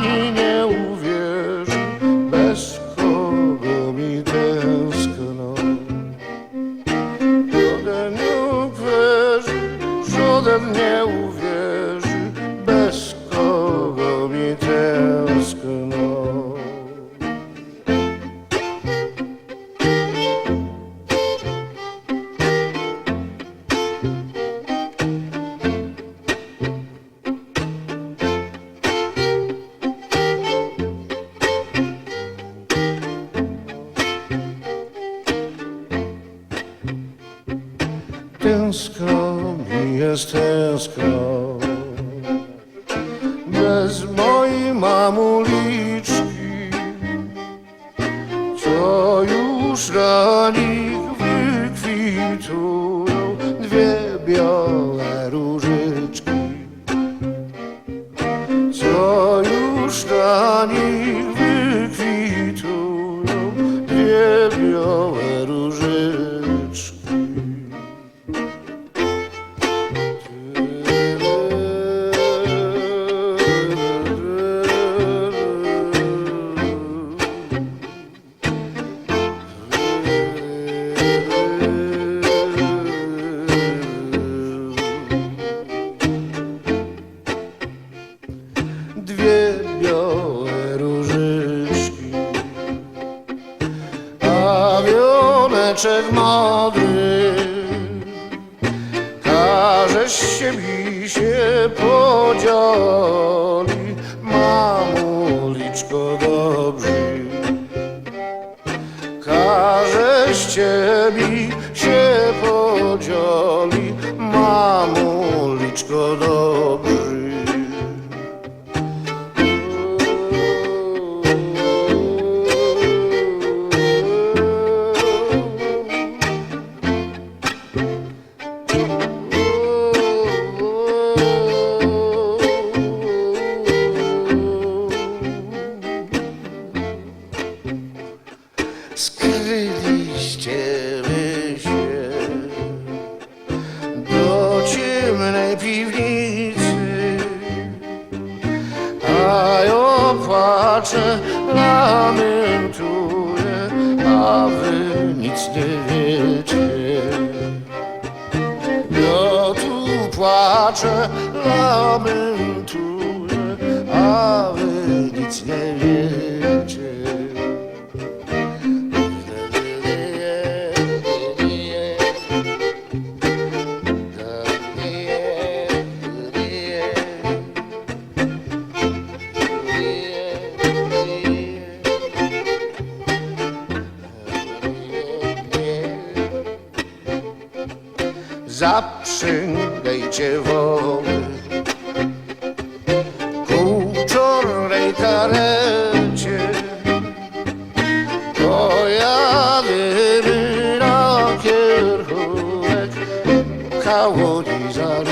mi nie uwierzy, bez kogo mi tęskno. Żaden nie uwierzy, żaden nie uwierzy, bez kogo mi tęskno. Tęskno mi jest tęskno, bez mojej mamuliczki, co już na nich wykwitują dwie białe różyczki, co już na nich wykwitują dwie białe różyczki. Dwie białe różyczki, a wioneczek modry każe się mi się podzieli, mamuliczko dobrzy. Każeście mi się podzieli, mamuliczko dobrzy. Skryliście wy się do ciemnej piwnicy, a ja płaczę, lamentuję, a wy nic nie wiecie. Ja tu płaczę, lamentuję, a wy nic nie wiecie. Zaprzęgajcie woły ku czarnej karecie, pojadymy na kierunek Kałodzi za